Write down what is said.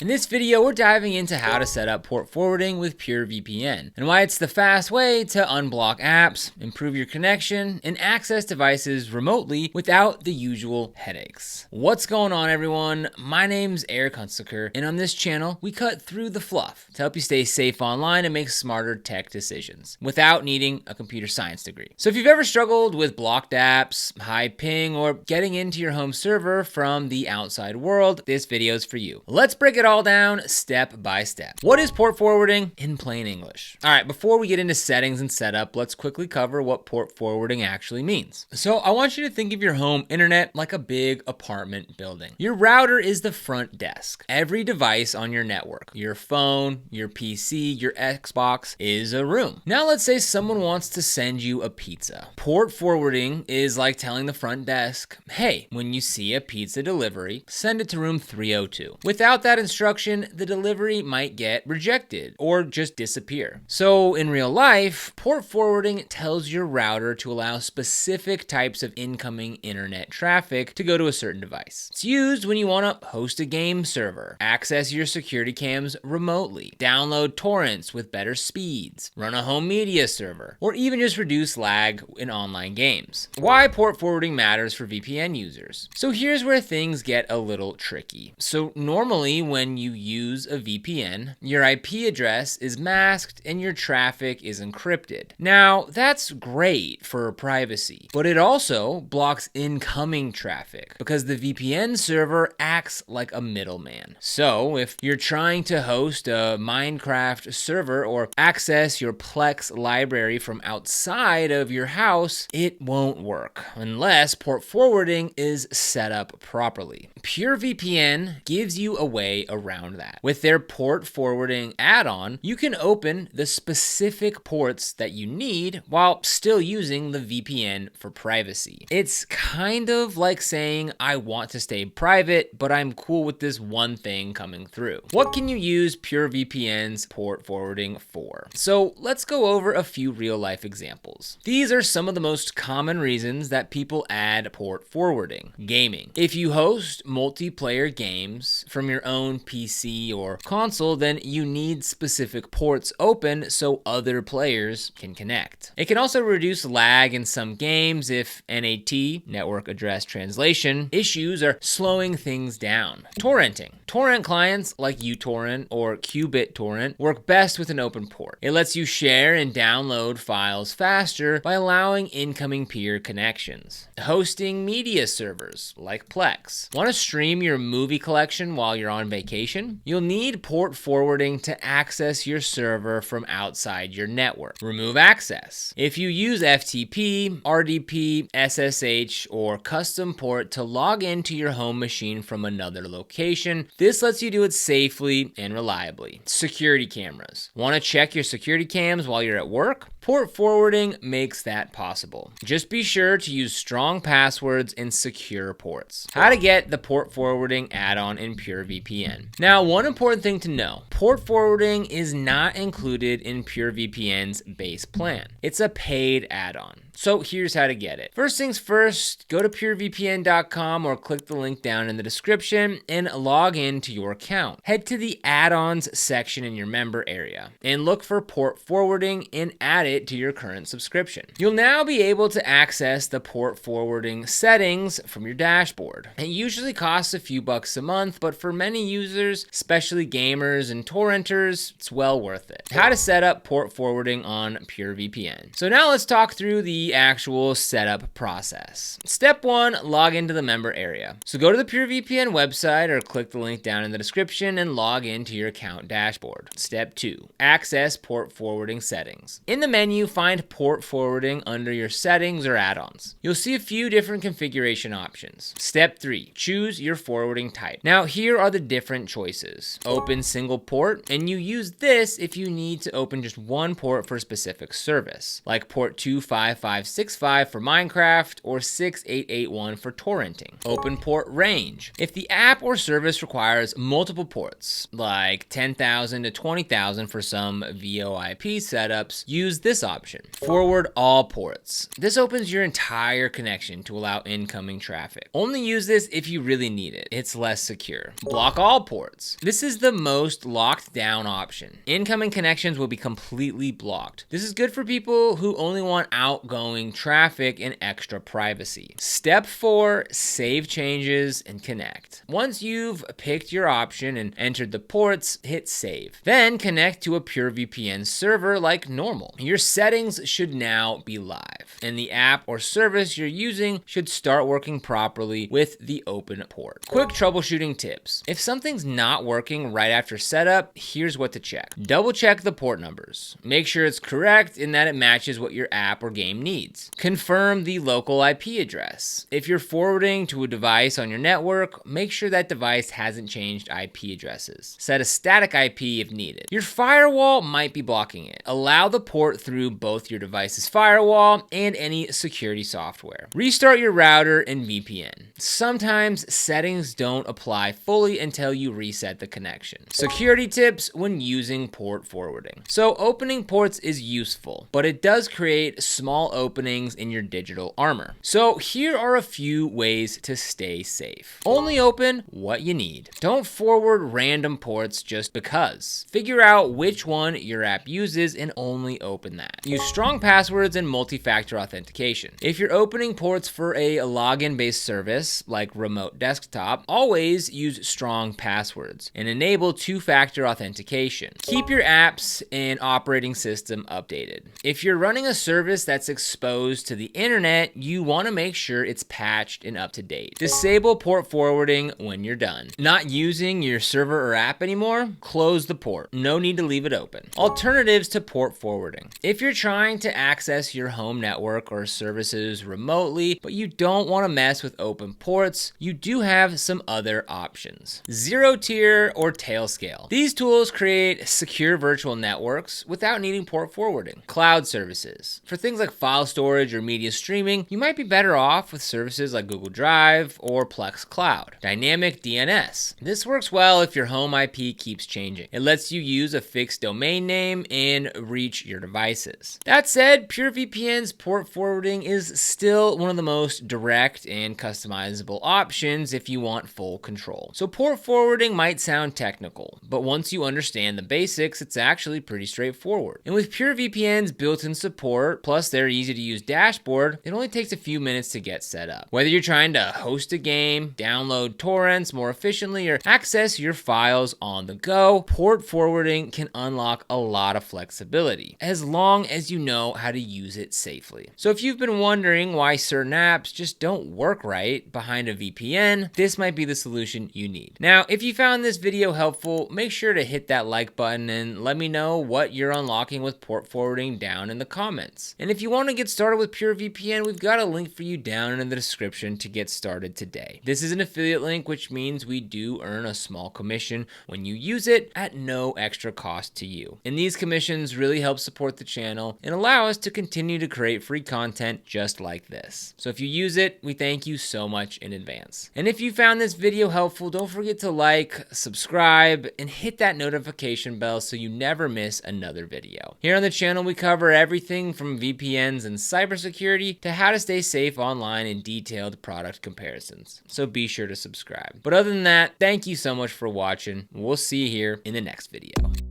In this video, we're diving into how to set up port forwarding with PureVPN and why it's the fast way to unblock apps, improve your connection, and access devices remotely without the usual headaches. What's going on, everyone? My name's Eric Hunsaker, and on this channel, we cut through the fluff to help you stay safe online and make smarter tech decisions without needing a computer science degree. So if you've ever struggled with blocked apps, high ping, or getting into your home server from the outside world, this video's for you. Let's break it all down step by step. What is port forwarding in plain English? All right, before we get into settings and setup, let's quickly cover what port forwarding actually means. So I want you to think of your home internet like a big apartment building. Your router is the front desk. Every device on your network, your phone, your PC, your Xbox, is a room. Now let's say someone wants to send you a pizza. Port forwarding is like telling the front desk, hey, when you see a pizza delivery, send it to room 302. Without that instruction, the delivery might get rejected or just disappear. So in real life, port forwarding tells your router to allow specific types of incoming internet traffic to go to a certain device. It's used when you want to host a game server, access your security cams remotely, download torrents with better speeds, run a home media server, or even just reduce lag in online games. Why port forwarding matters for VPN users. So here's where things get a little tricky. So normally when you use a VPN, your IP address is masked and your traffic is encrypted. Now, that's great for privacy, but it also blocks incoming traffic because the VPN server acts like a middleman. So if you're trying to host a Minecraft server or access your Plex library from outside of your house, it won't work unless port forwarding is set up properly. PureVPN gives you a way around that. With their port forwarding add-on, you can open the specific ports that you need while still using the VPN for privacy. It's kind of like saying, I want to stay private, but I'm cool with this one thing coming through. What can you use PureVPN's port forwarding for? So let's go over a few real-life examples. These are some of the most common reasons that people add port forwarding. Gaming. If you host multiplayer games from your own PC or console, then you need specific ports open so other players can connect. It can also reduce lag in some games if NAT, network address translation, issues are slowing things down. Torrenting. Torrent clients like uTorrent or qBittorrent work best with an open port. It lets you share and download files faster by allowing incoming peer connections. Hosting media servers like Plex. Want to stream your movie collection while you're on vacation? You'll need port forwarding to access your server from outside your network. Remove access. If you use FTP, RDP, SSH, or custom port to log into your home machine from another location, this lets you do it safely and reliably. Security cameras. Want to check your security cams while you're at work? Port forwarding makes that possible. Just be sure to use strong passwords and secure ports. How to get the port forwarding add-on in PureVPN. Now, one important thing to know, port forwarding is not included in PureVPN's base plan. It's a paid add-on. So here's how to get it. First things first, go to purevpn.com or click the link down in the description and log in to your account. Head to the add-ons section in your member area and look for port forwarding and add it to your current subscription. You'll now be able to access the port forwarding settings from your dashboard. It usually costs a few bucks a month, but for many users, especially gamers and torrenters, it's well worth it. How to set up port forwarding on PureVPN. So now let's talk through the actual setup process. Step 1, log into the member area. So go to the PureVPN website or click the link down in the description and log into your account dashboard. Step 2, access port forwarding settings. In the menu, find port forwarding under your settings or add-ons. You'll see a few different configuration options. Step 3, choose your forwarding type. Now here are the different choices. Open single port, and you use this if you need to open just one port for a specific service, like port 255 6565 for Minecraft, or 6881 for torrenting. Open port range. If the app or service requires multiple ports, like 10,000 to 20,000 for some VoIP setups, use this option. Forward all ports. This opens your entire connection to allow incoming traffic. Only use this if you really need it. It's less secure. Block all ports. This is the most locked down option. Incoming connections will be completely blocked. This is good for people who only want outgoing traffic and extra privacy. Step 4, save changes and connect. Once you've picked your option and entered the ports, hit save. Then connect to a PureVPN server like normal. Your settings should now be live, and the app or service you're using should start working properly with the open port. Quick troubleshooting tips. If something's not working right after setup, here's what to check. Double check the port numbers. Make sure it's correct and that it matches what your app or game needs. Confirm the local IP address. If you're forwarding to a device on your network, make sure that device hasn't changed IP addresses. Set a static IP if needed. Your firewall might be blocking it. Allow the port through both your device's firewall and any security software. Restart your router and VPN. Sometimes settings don't apply fully until you reset the connection. Security tips when using port forwarding. So opening ports is useful, but it does create small openings in your digital armor. So here are a few ways to stay safe. Only open what you need. Don't forward random ports just because. Figure out which one your app uses and only open that. Use strong passwords and multi-factor authentication. If you're opening ports for a login-based service like remote desktop, always use strong passwords and enable two-factor authentication. Keep your apps and operating system updated. If you're running a service that's exposed to the internet, you want to make sure it's patched and up to date. Disable port forwarding when you're done. Not using your server or app anymore? Close the port. No need to leave it open. Alternatives to port forwarding. If you're trying to access your home network or services remotely, but you don't want to mess with open ports, you do have some other options. Zero tier or Tailscale. These tools create secure virtual networks without needing port forwarding. Cloud services. For things like file storage or media streaming, you might be better off with services like Google Drive or Plex Cloud. Dynamic DNS. This works well if your home IP keeps changing. It lets you use a fixed domain name and reach your devices. That said, PureVPN's port forwarding is still one of the most direct and customizable options if you want full control. So port forwarding might sound technical, but once you understand the basics, it's actually pretty straightforward. And with PureVPN's built-in support, plus their easy-to-use dashboard, it only takes a few minutes to get set up. Whether you're trying to host a game, download torrents more efficiently, or access your files on the go, port forwarding can unlock a lot of flexibility, as long as you know how to use it safely. So if you've been wondering why certain apps just don't work right behind a VPN, this might be the solution you need. Now, if you found this video helpful, make sure to hit that like button and let me know what you're unlocking with port forwarding down in the comments. And if you want to get started with PureVPN, we've got a link for you down in the description to get started today. This is an affiliate link, which means we do earn a small commission when you use it at no extra cost to you. And these commissions really help support the channel and allow us to continue to create free content just like this. So if you use it, we thank you so much in advance. And if you found this video helpful, don't forget to like, subscribe, and hit that notification bell so you never miss another video. Here on the channel, we cover everything from VPNs and cybersecurity to how to stay safe online and detailed product comparisons. So be sure to subscribe. But other than that, thank you so much for watching. We'll see you here in the next video.